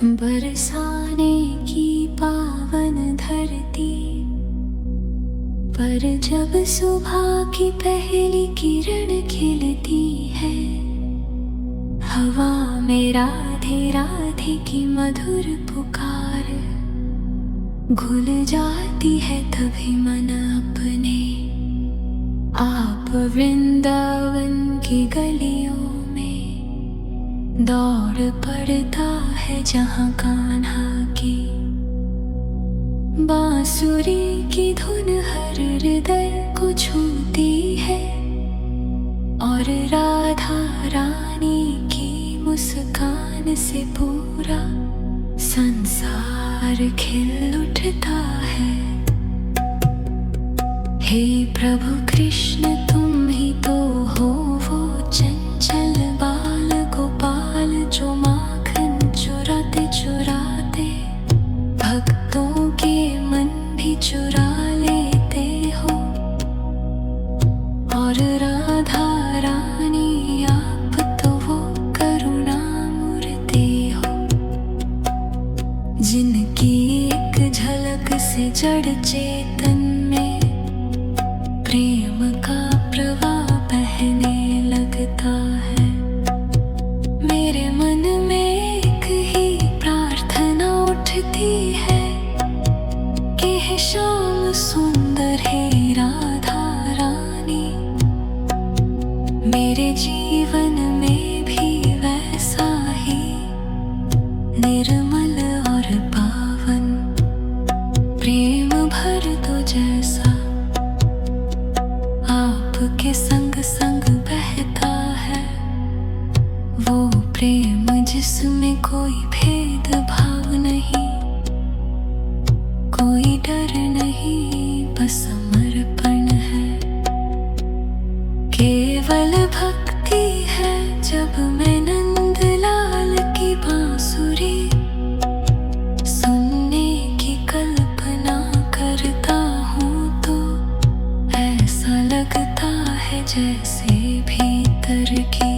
बरसाने की पावन धरती पर जब सुबह की पहली किरण खिलती है, हवा में राधे राधे की मधुर पुकार घुल जाती है तभी मन अपने आप। वृंदावन की गलियों में दौड़ पड़ता है जहाँ कान्हा की बांसुरी की धुन हर हृदय को छूती है, और राधा रानी की मुस्कान से पूरा संसार खिल उठता है। हे प्रभु कृष्ण तुम ही तो हो वो चंचल बाल गोपाल जो माखन चुराते चुराते भक्तों के मन भी चुरा लेते हो। और राधा रानी आप तो वो करुणा मूर्ति हो, जिनकी एक झलक से जड़ चेतन में प्रेम का प्रवाह बहने लगता है। मेरे मन में एक ही प्रार्थना उठती है कि हे श्याम सुंदर हे राधा रानी, मेरे जीवन में भी वैसा ही निर्मल और पावन प्रेम भर दो जैसा आपके संग संग बहता है। वो प्रेम जिसमें कोई भेद भाव नहीं, कोई डर नहीं, बस समर्पण है। केवल भक्ति है जब मैं नंदलाल की बांसुरी सुनने की कल्पना करता हूँ तो ऐसा लगता है जैसे भीतर की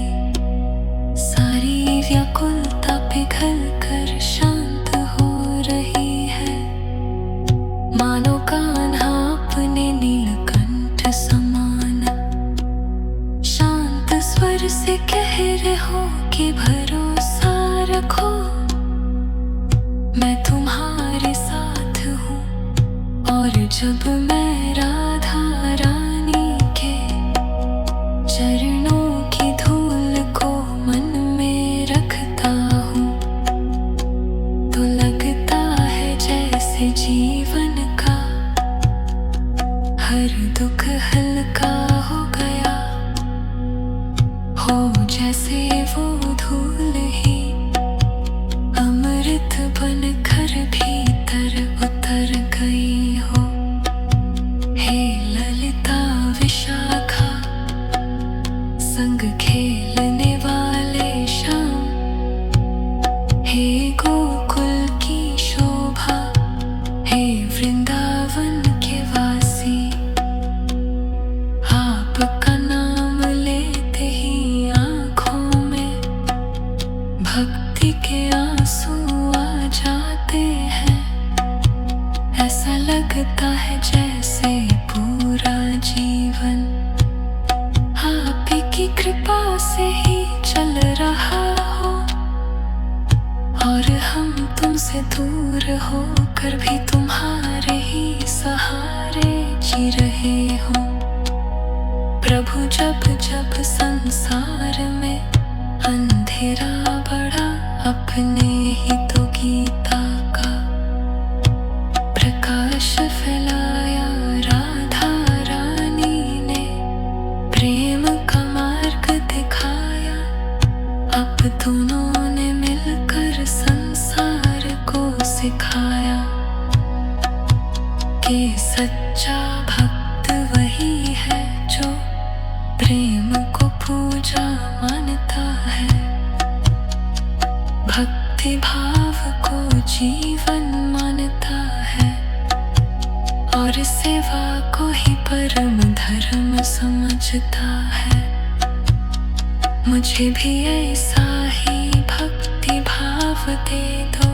सारी व्याकुलता पिघल कर शांत हो रही है। मानो कान्हा अपने नीलकंठ समान शांत स्वर से कह रहे हो कि भरोसा रखो, मैं तुम्हारे साथ हूँ। और जब मैं राधा रानी के चरणों की धूल को मन में रखता हूँ तो लगता है जैसे जीवन का हर दुख हल्का हो गया हो, जैसे वो धूल ही अमृत बन कर भीतर उतर गई हो। हे ललिता विशाखा संग खेलने वाले श्याम, हे गोकुल की शोभा, हे वृंदावन के वासी, आपका नाम लेते ही आँखों में भक्ति के आंसू आ जाते हैं। ऐसा लगता है जैसे पूरा जीवन आप की कृपा से ही चल रहा हो, और हम तुमसे दूर होकर भी तुम्हारे ही सहारे जी रहे हो। प्रभु जब जब संसार में अंधेरा बढ़ा, अपने ही तो गीता का प्रकाश फैलाया राधा रानी ने, प्रेम का मार्ग दिखाया। अब दोनों ने मिलकर संसार को सिखाया कि सच्चा भक्त वही है जो प्रेम को पूजा मानता है, भक्ति भाव को जीवन मानता है, और सेवा को ही परम धर्म समझता है। मुझे भी ऐसा ही भक्ति भाव दे दो।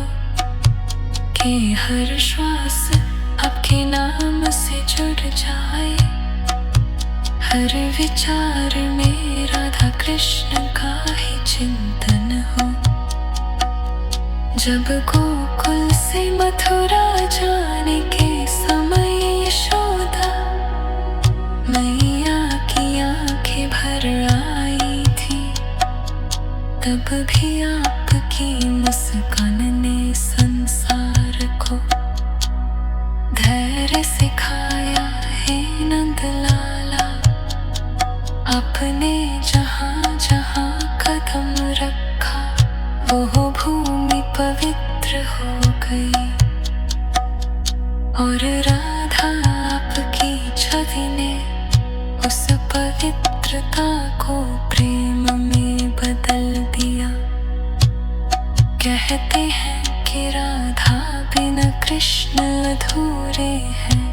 कि हर श्वास आपके नाम से जुड़ जाए, हर विचार में राधा कृष्ण का ही चिंतन हो। जब गोकुल से मथुरा जाने के समय यशोदा मैया की आंखें भर आई थी, तब भी आपकी मुस्कान ने संसार को धैर्य सिखाया है नंद लाला। आपने जहाँ जहाँ कदम रखा वो भूमि पवित्र हो गई, और राधा आपकी छवि ने उस पवित्रता को प्रेम में बदल दिया। कहते हैं कि राधा बिना कृष्ण अधूरे हैं,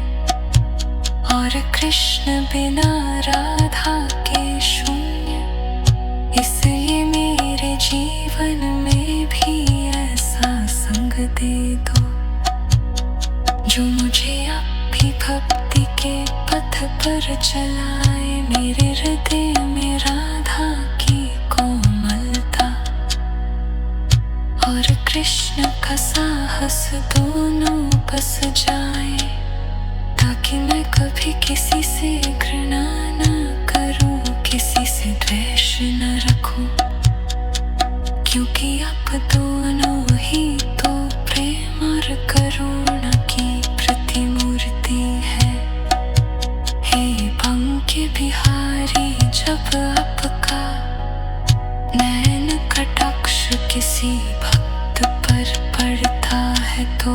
और कृष्ण बिना राधा के शून्य। इसलिए मेरे जीवन में भी ऐसा संग दे दो, जो मुझे आपकी भक्ति के पथ पर चलाए। मेरे हृदय में राधा की कोमलता और कृष्ण का साहस दोनों बस जाए, ताकि मैं कभी किसी से घृणा न करूं, किसी से द्वेष न रखूं, क्योंकि आप दोनों ही तो प्रेम और करुणा की प्रतिमूर्ति है। हे बंके बिहारी, जब आपका नैन कटाक्ष किसी भक्त पर पड़ता है तो